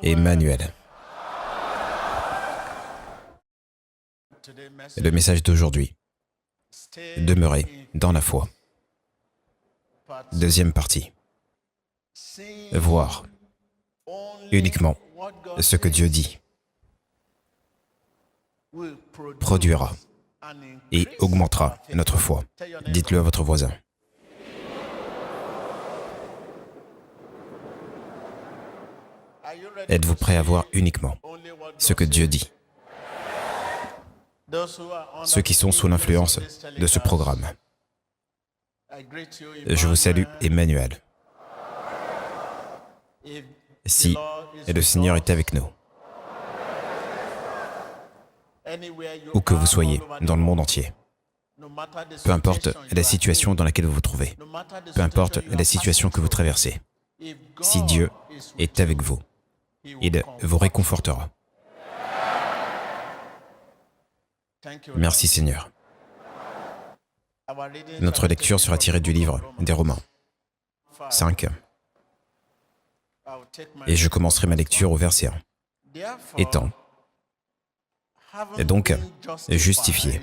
Emmanuel. Le message d'aujourd'hui, demeurer dans la foi. Deuxième partie, voir uniquement ce que Dieu dit, produira et augmentera notre foi. Dites-le à votre voisin. Êtes-vous prêt à voir uniquement ce que Dieu dit? Ceux qui sont sous l'influence de ce programme, je vous salue, Emmanuel. Si le Seigneur est avec nous, où que vous soyez dans le monde entier, peu importe la situation dans laquelle vous vous trouvez, peu importe la situation que vous traversez, si Dieu est avec vous, il vous réconfortera. Merci Seigneur. Notre lecture sera tirée du livre des Romains 5. Et je commencerai ma lecture au verset 1. Étant donc justifiés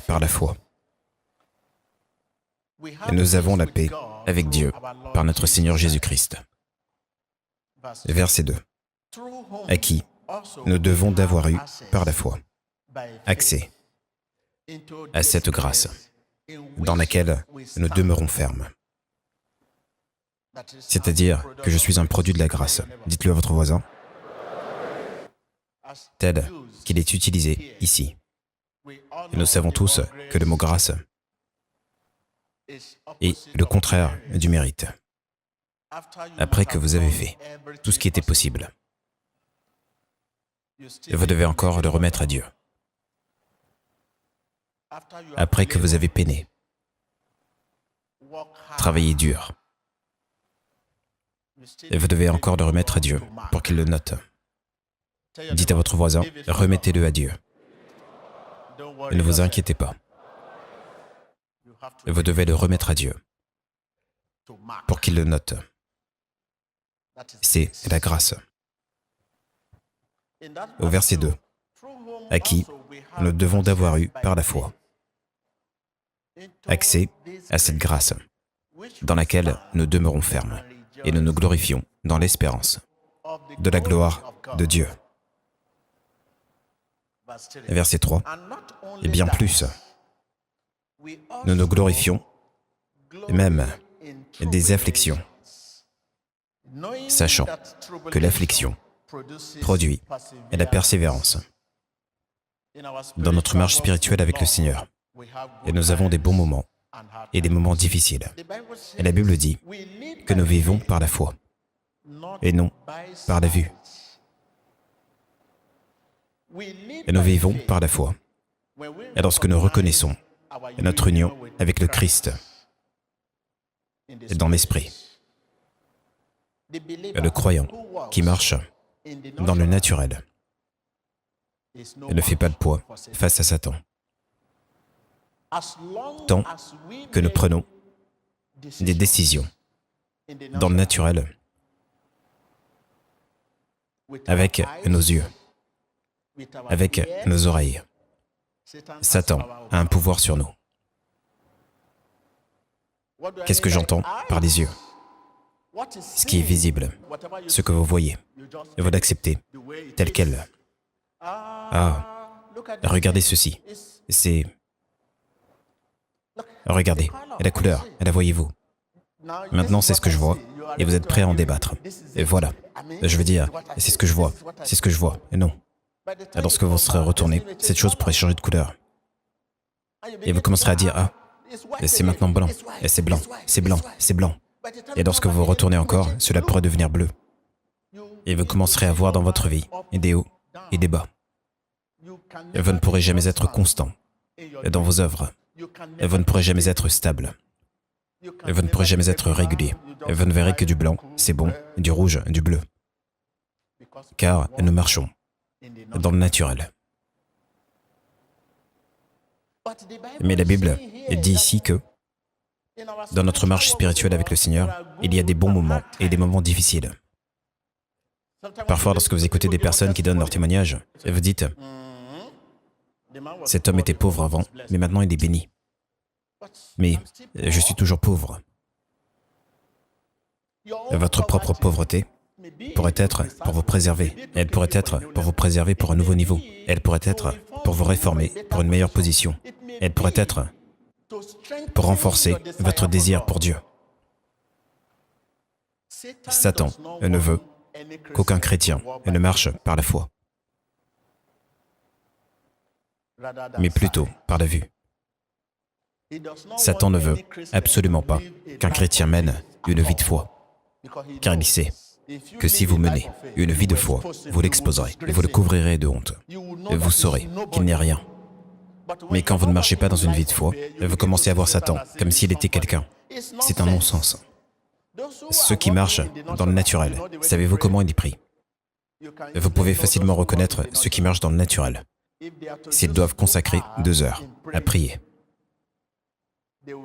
par la foi, nous avons la paix avec Dieu par notre Seigneur Jésus-Christ. Verset 2. À qui nous devons d'avoir eu, par la foi, accès à cette grâce dans laquelle nous demeurons fermes. C'est-à-dire que je suis un produit de la grâce. Dites-le à votre voisin, tel qu'il est utilisé ici. Et nous savons tous que le mot grâce est le contraire du mérite. Après que vous avez fait tout ce qui était possible, vous devez encore le remettre à Dieu. Après que vous avez peiné, travaillé dur, vous devez encore le remettre à Dieu pour qu'il le note. Dites à votre voisin, remettez-le à Dieu. Ne vous inquiétez pas. Vous devez le remettre à Dieu pour qu'il le note. C'est la grâce. Au verset 2, à qui nous devons d'avoir eu par la foi accès à cette grâce dans laquelle nous demeurons fermes et nous nous glorifions dans l'espérance de la gloire de Dieu. Verset 3, et bien plus, nous nous glorifions même des afflictions, sachant que l'affliction produit la persévérance dans notre marche spirituelle avec le Seigneur. Et nous avons des bons moments et des moments difficiles. Et la Bible dit que nous vivons par la foi et non par la vue. Et nous vivons par la foi. Et lorsque nous reconnaissons notre union avec le Christ dans l'esprit, le croyant qui marche dans le naturel ne fait pas le poids face à Satan. Tant que nous prenons des décisions dans le naturel, avec nos yeux, avec nos oreilles, Satan a un pouvoir sur nous. Qu'est-ce que j'entends par les yeux? Ce qui est visible, ce que vous voyez, et vous l'acceptez tel quel. Ah, regardez ceci, c'est... Regardez, la couleur, la voyez-vous? Maintenant, c'est ce que je vois, et vous êtes prêts à en débattre. Et voilà, je veux dire, c'est ce que je vois, c'est ce que je vois, et non. Et lorsque vous serez retourné, cette chose pourrait changer de couleur. Et vous commencerez à dire, ah, c'est maintenant blanc, et c'est blanc, c'est blanc, c'est blanc. Et lorsque vous retournez encore, cela pourrait devenir bleu. Et vous commencerez à voir dans votre vie des hauts et des bas. Et vous ne pourrez jamais être constant dans vos œuvres. Et vous ne pourrez jamais être stable. Et vous ne pourrez jamais être régulier. Et vous ne verrez que du blanc, c'est bon, du rouge, du bleu. Car nous marchons dans le naturel. Mais la Bible dit ici que dans notre marche spirituelle avec le Seigneur, il y a des bons moments et des moments difficiles. Parfois, lorsque vous écoutez des personnes qui donnent leur témoignage, vous dites, cet homme était pauvre avant, mais maintenant il est béni. Mais je suis toujours pauvre. Votre propre pauvreté pourrait être pour vous préserver. Elle pourrait être pour vous préserver pour un nouveau niveau. Elle pourrait être pour vous réformer pour une meilleure position. Elle pourrait être pour renforcer votre désir pour Dieu. Satan ne veut qu'aucun chrétien ne marche par la foi, mais plutôt par la vue. Satan ne veut absolument pas qu'un chrétien mène une vie de foi, car il sait que si vous menez une vie de foi, vous l'exposerez et vous le couvrirez de honte. Et vous saurez qu'il n'est rien. Mais quand vous ne marchez pas dans une vie de foi, vous commencez à voir Satan comme s'il était quelqu'un. C'est un non-sens. Ceux qui marchent dans le naturel, savez-vous comment il est pris? Vous pouvez facilement reconnaître ceux qui marchent dans le naturel. S'ils doivent consacrer 2 heures à prier,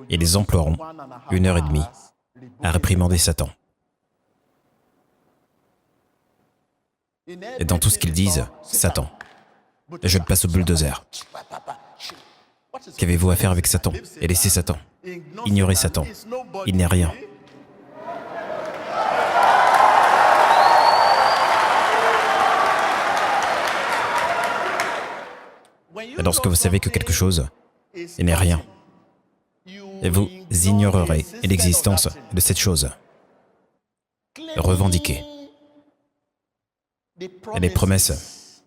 ils emploieront 1h30 à réprimander Satan. Et dans tout ce qu'ils disent, Satan, je le passe au bulldozer. Qu'avez-vous à faire avec Satan? Et laissez Satan. Ignorez Satan. Il n'est rien. Et lorsque vous savez que quelque chose n'est rien, vous ignorerez l'existence de cette chose. Revendiquez les promesses.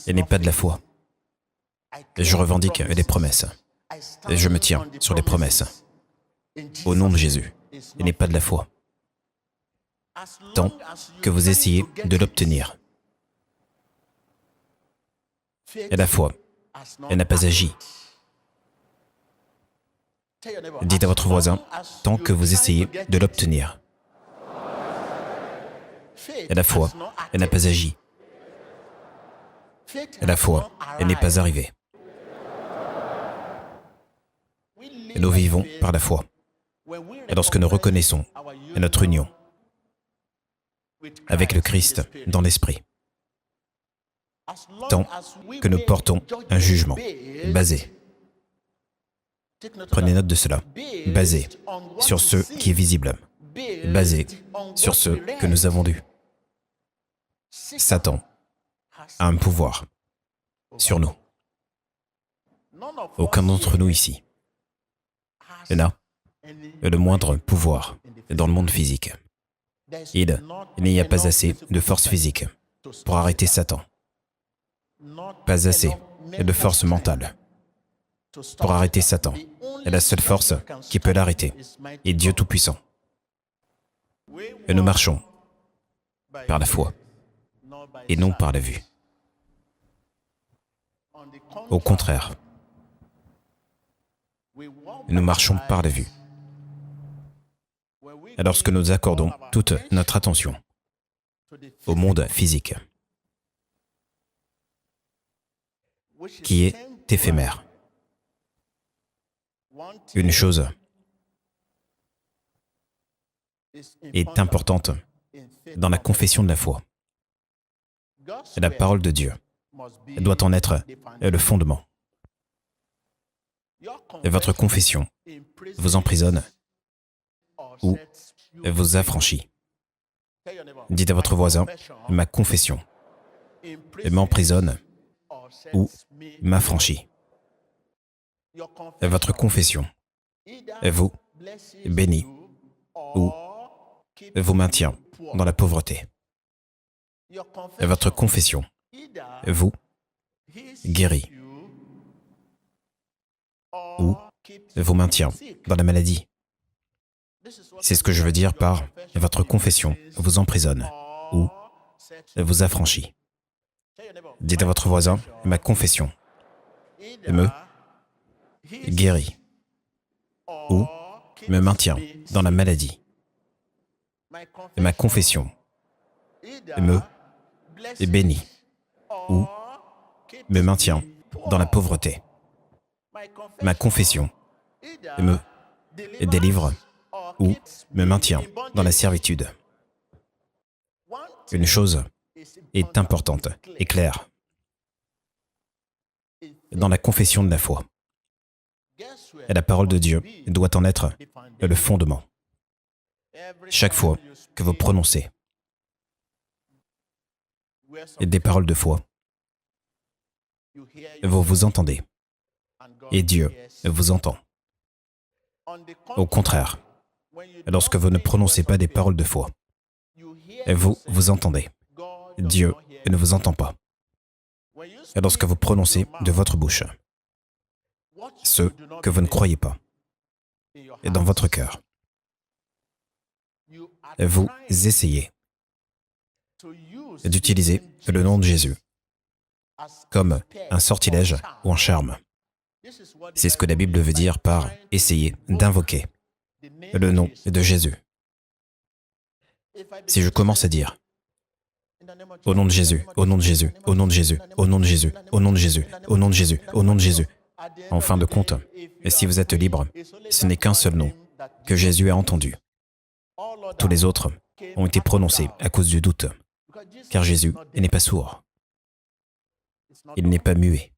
Elle n'est pas de la foi. Je revendique les promesses. Et je me tiens sur les promesses. Au nom de Jésus, elle n'est pas de la foi. Tant que vous essayez de l'obtenir. Et la foi, elle n'a pas agi. Dites à votre voisin, tant que vous essayez de l'obtenir. Et la foi, elle n'a pas agi. Et la foi, elle n'est pas arrivée. Et nous vivons par la foi. Et lorsque nous reconnaissons notre union avec le Christ dans l'Esprit, tant que nous portons un jugement basé, prenez note de cela, basé sur ce qui est visible, basé sur ce que nous avons lu. Satan a un pouvoir sur nous. Aucun d'entre nous ici n'a le moindre pouvoir dans le monde physique. Il n'y a pas assez de force physique pour arrêter Satan. Pas assez de force mentale pour arrêter Satan. Et la seule force qui peut l'arrêter est Dieu Tout-Puissant. Et nous marchons par la foi et non par la vue. Au contraire, nous marchons par la vue. Et lorsque nous accordons toute notre attention au monde physique, qui est éphémère, une chose est importante dans la confession de la foi. La parole de Dieu doit en être le fondement. Et votre confession vous emprisonne ou vous affranchit. Dites à votre voisin, ma confession m'emprisonne ou m'affranchit. Et votre confession vous bénit ou vous maintient dans la pauvreté. Et votre confession vous guérit ou vous maintient dans la maladie. C'est ce que je veux dire par votre confession vous emprisonne ou vous affranchit. Dites à votre voisin, ma confession me guérit ou me maintient dans la maladie. Ma confession me bénit ou me maintient dans la pauvreté. Ma confession me délivre ou me maintient dans la servitude. Une chose est importante et claire dans la confession de la foi. Et la parole de Dieu doit en être le fondement. Chaque fois que vous prononcez des paroles de foi, vous vous entendez et Dieu vous entend. Au contraire, lorsque vous ne prononcez pas des paroles de foi, vous vous entendez. Dieu ne vous entend pas. Et lorsque vous prononcez de votre bouche ce que vous ne croyez pas, et dans votre cœur, vous essayez d'utiliser le nom de Jésus comme un sortilège ou un charme. C'est ce que la Bible veut dire par essayer d'invoquer le nom de Jésus. Si je commence à dire au nom de Jésus, au nom de Jésus, au nom de Jésus, au nom de Jésus, au nom de Jésus, au nom de Jésus, au nom de Jésus, en fin de compte, et si vous êtes libre, ce n'est qu'un seul nom que Jésus a entendu. Tous les autres ont été prononcés à cause du doute, car Jésus n'est pas sourd. Il n'est pas muet.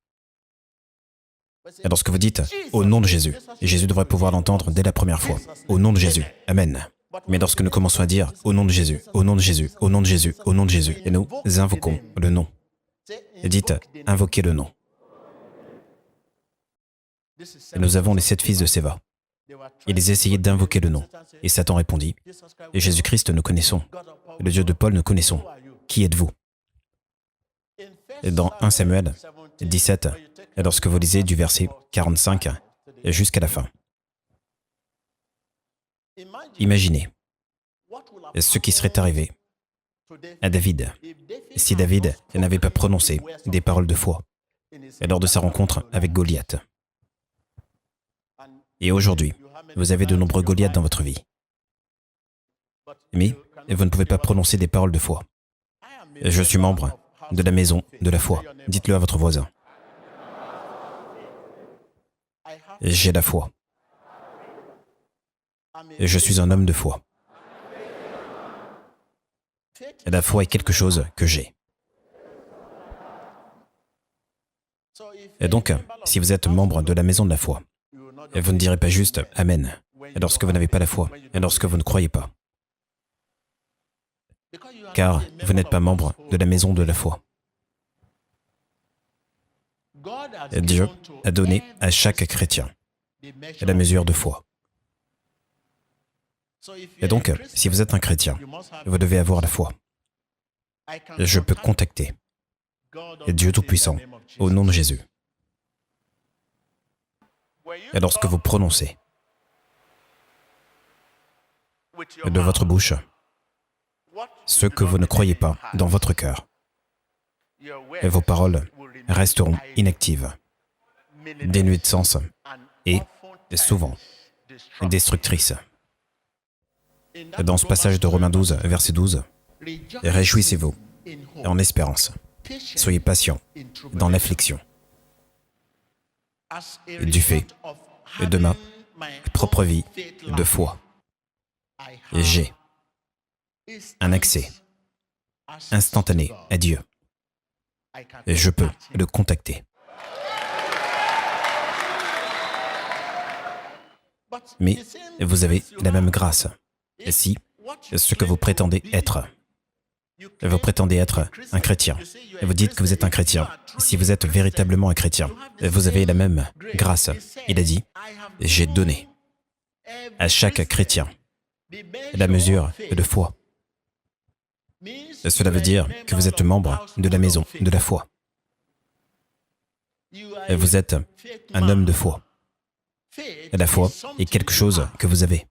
Et lorsque vous dites « au nom de Jésus », Jésus devrait pouvoir l'entendre dès la première fois. « Au nom de Jésus, Amen ». Mais lorsque nous commençons à dire « au nom de Jésus, au nom de Jésus, au nom de Jésus, au nom de Jésus », et nous invoquons le nom. Et dites « invoquez le nom ». Et nous avons les 7 fils de Séva. Ils essayaient d'invoquer le nom. Et Satan répondit « Et Jésus-Christ, nous connaissons. Le Dieu de Paul, nous connaissons. Qui êtes-vous » Et dans 1 Samuel 17, et lorsque vous lisez du verset 45 jusqu'à la fin, imaginez ce qui serait arrivé à David si David n'avait pas prononcé des paroles de foi lors de sa rencontre avec Goliath. Et aujourd'hui, vous avez de nombreux Goliaths dans votre vie. Mais vous ne pouvez pas prononcer des paroles de foi. Je suis membre de la maison de la foi. Dites-le à votre voisin. J'ai la foi. Je suis un homme de foi. La foi est quelque chose que j'ai. Et donc, si vous êtes membre de la maison de la foi, vous ne direz pas juste « Amen » lorsque vous n'avez pas la foi et lorsque vous ne croyez pas. Car vous n'êtes pas membre de la maison de la foi. Dieu a donné à chaque chrétien la mesure de foi. Et donc, si vous êtes un chrétien, vous devez avoir la foi. Je peux contacter Dieu Tout-Puissant au nom de Jésus. Et lorsque vous prononcez de votre bouche ce que vous ne croyez pas dans votre cœur, vos paroles resteront inactives, dénuées de sens et souvent destructrices. Dans ce passage de Romains 12, verset 12, « Réjouissez-vous en espérance, soyez patients dans l'affliction, du fait de ma propre vie de foi. J'ai un accès instantané à Dieu et je peux le contacter. Mais vous avez la même grâce. Si ce que vous prétendez être un chrétien, et vous dites que vous êtes un chrétien, si vous êtes véritablement un chrétien, vous avez la même grâce. Il a dit, j'ai donné à chaque chrétien la mesure de foi. Cela veut dire que vous êtes membre de la maison de la foi. Et vous êtes un homme de foi. Et la foi est quelque chose que vous avez.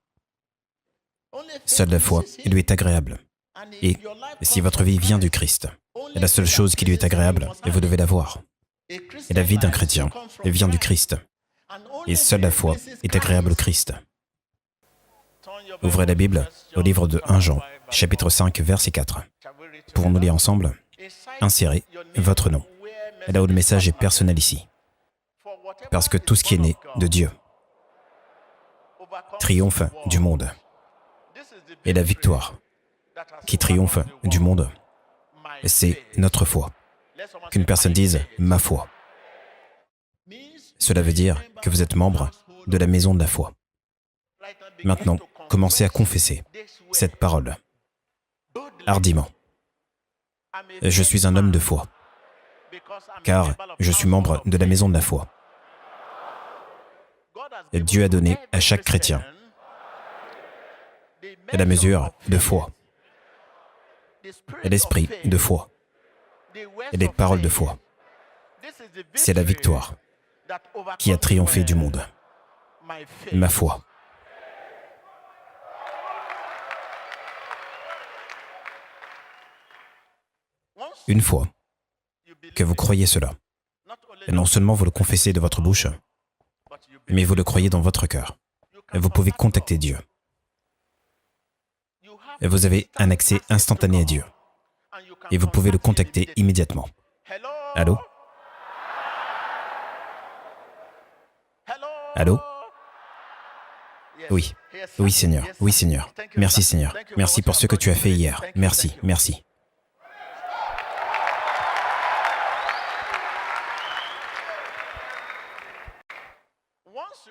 Seule la foi lui est agréable. Et si votre vie vient du Christ, la seule chose qui lui est agréable, et vous devez l'avoir. Et la vie d'un chrétien vient du Christ. Et seule la foi est agréable au Christ. Ouvrez la Bible au livre de 1 Jean, chapitre 5, verset 4. Pour nous lire ensemble, insérez votre nom. Là où le message est personnel ici. Parce que tout ce qui est né de Dieu triomphe du monde. Et la victoire qui triomphe du monde, c'est notre foi. Qu'une personne dise « ma foi ». Cela veut dire que vous êtes membre de la maison de la foi. Maintenant, commencez à confesser cette parole hardiment. Je suis un homme de foi, car je suis membre de la maison de la foi. Et Dieu a donné à chaque chrétien la mesure de foi, et l'esprit de foi, et les paroles de foi. C'est la victoire qui a triomphé du monde. Ma foi. Une fois que vous croyez cela, et non seulement vous le confessez de votre bouche, mais vous le croyez dans votre cœur, et vous pouvez contacter Dieu. Et vous avez un accès instantané à Dieu. Et vous pouvez le contacter immédiatement. Allô? Allô? Oui. Oui, Seigneur. Oui, Seigneur. Merci, Seigneur. Merci pour ce que tu as fait hier. Merci, merci.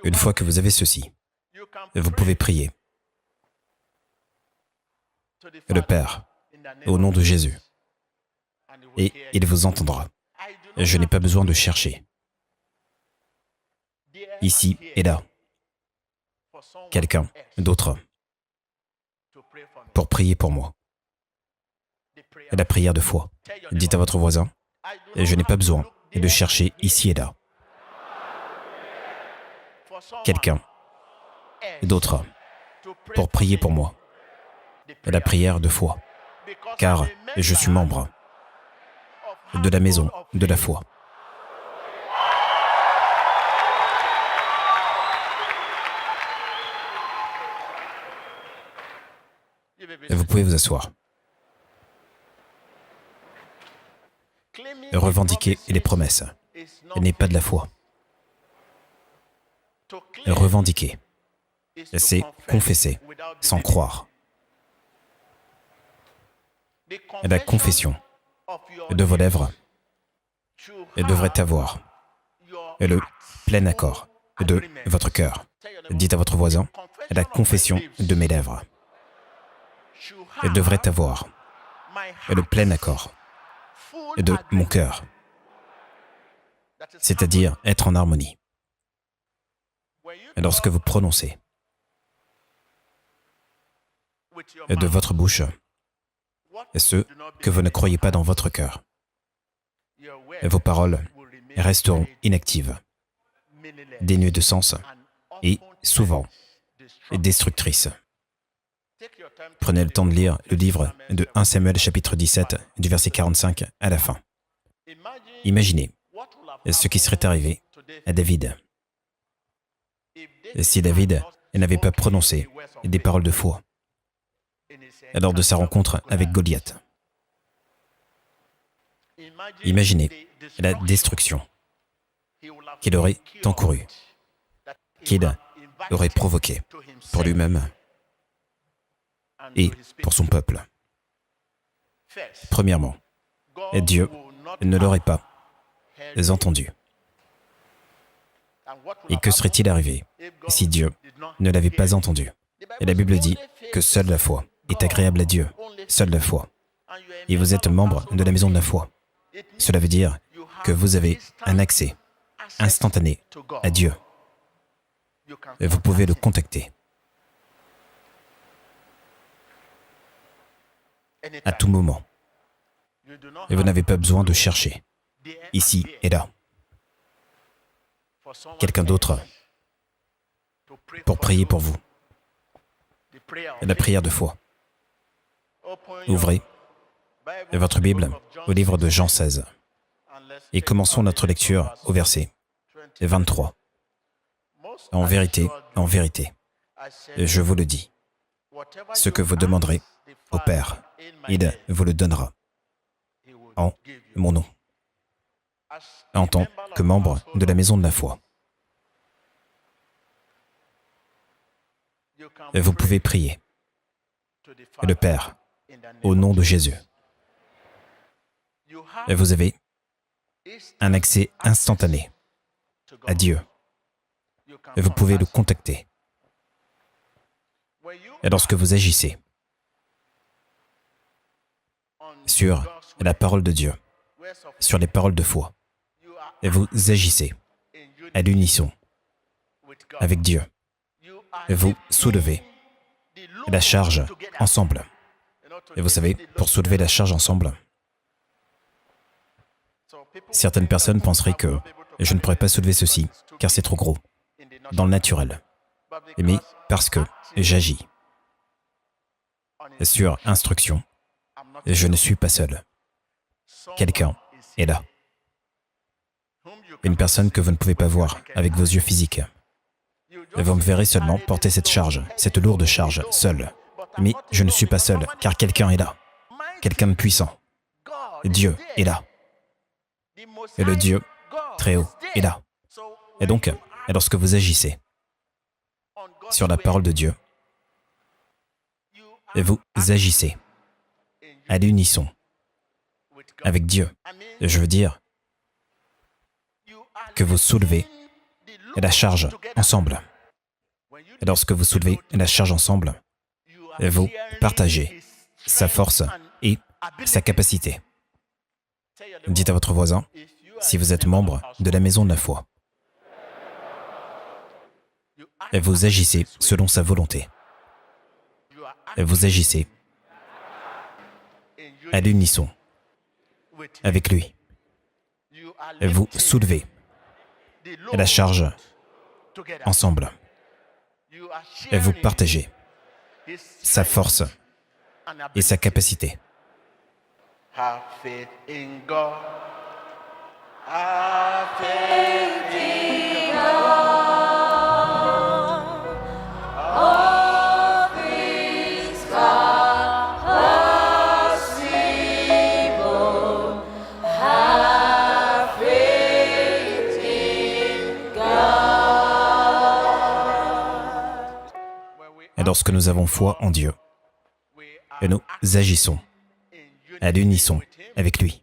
Une fois que vous avez ceci, vous pouvez prier. Le Père, au nom de Jésus, et il vous entendra. Je n'ai pas besoin de chercher. Ici et là, quelqu'un d'autre pour prier pour moi. La prière de foi. Dites à votre voisin, je n'ai pas besoin de chercher ici et là. Quelqu'un d'autre pour prier pour moi. La prière de foi, car je suis membre de la maison de la foi. Vous pouvez vous asseoir. Revendiquer les promesses n'est pas de la foi. Revendiquer, c'est confesser sans croire. La confession de vos lèvres devrait avoir le plein accord de votre cœur. Dites à votre voisin, la confession de mes lèvres devrait avoir le plein accord de mon cœur, c'est-à-dire être en harmonie. Lorsque vous prononcez de votre bouche ce que vous ne croyez pas dans votre cœur, vos paroles resteront inactives, dénuées de sens et souvent destructrices. Prenez le temps de lire le livre de 1 Samuel chapitre 17 du verset 45 à la fin. Imaginez ce qui serait arrivé à David si David n'avait pas prononcé des paroles de foi lors de sa rencontre avec Goliath. Imaginez la destruction qu'il aurait encourue, qu'il aurait provoquée pour lui-même et pour son peuple. Premièrement, Dieu ne l'aurait pas entendu. Et que serait-il arrivé si Dieu ne l'avait pas entendu? Et la Bible dit que seule la foi est agréable à Dieu, seule la foi. Et vous êtes membre de la maison de la foi. Cela veut dire que vous avez un accès instantané à Dieu. Et vous pouvez le contacter à tout moment. Et vous n'avez pas besoin de chercher ici et là quelqu'un d'autre pour prier pour vous. La prière de foi. Ouvrez votre Bible au livre de Jean 16 et commençons notre lecture au verset 23. En vérité, je vous le dis, ce que vous demanderez au Père, il vous le donnera en mon nom, en tant que membre de la maison de la foi. Vous pouvez prier le Père au nom de Jésus. Et vous avez un accès instantané à Dieu. Et vous pouvez le contacter. Et lorsque vous agissez sur la parole de Dieu, sur les paroles de foi, et vous agissez à l'unisson avec Dieu, et vous soulevez la charge ensemble. Et vous savez, pour soulever la charge ensemble, certaines personnes penseraient que je ne pourrais pas soulever ceci, car c'est trop gros, dans le naturel. Mais parce que j'agis sur instruction, je ne suis pas seul. Quelqu'un est là. Une personne que vous ne pouvez pas voir avec vos yeux physiques. Et vous me verrez seulement porter cette charge, cette lourde charge, seul. Mais je ne suis pas seul, car quelqu'un est là. Quelqu'un de puissant. Dieu est là. Et le Dieu très haut est là. Et donc, lorsque vous agissez sur la parole de Dieu, et vous agissez à l'unisson avec Dieu, je veux dire que vous soulevez la charge ensemble. Et lorsque vous soulevez la charge ensemble, vous partagez sa force et sa capacité. Dites à votre voisin, si vous êtes membre de la maison de la foi, et vous agissez selon sa volonté, et vous agissez à l'unisson avec lui, et vous soulevez la charge ensemble, et vous partagez sa force et sa capacité. Have faith in God. Have faith in God. All things are possible. Have faith in God. Et lorsque nous avons foi en Dieu, et nous agissons à l'unisson avec lui,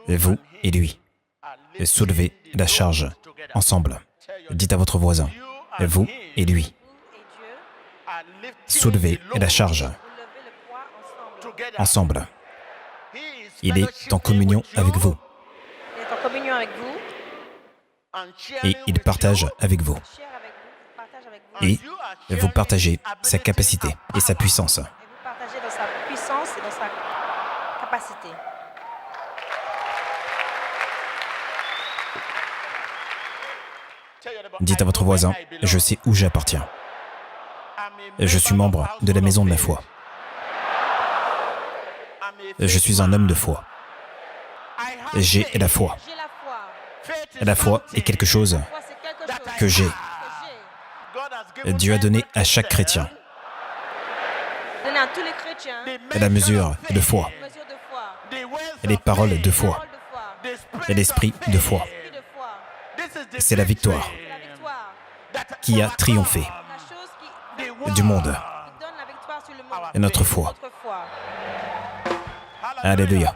et vous et lui, et soulevez la charge ensemble. Dites à votre voisin, et vous et lui, soulevez la charge ensemble. Il est en communion avec vous. Il est en communion avec vous. Et il partage avec vous. Et vous partagez sa capacité et sa puissance. Et vous partagez dans sa puissance et dans sa capacité. Dites à votre voisin, je sais où j'appartiens. Je suis membre de la maison de la foi. Je suis un homme de foi. J'ai la foi. J'ai la foi. La foi est quelque chose La foi, c'est quelque chose que j'ai. que Dieu a donné à chaque chrétien j'ai. Donné à tous les chrétiens. la mesure de foi, Une mesure de foi. et les paroles de foi, Parole de foi. et l'esprit de foi. Esprit de foi. C'est la victoire C'est la victoire. qui a triomphé La chose qui du monde. donne la victoire sur le monde. Et notre foi. Notre foi. Alléluia.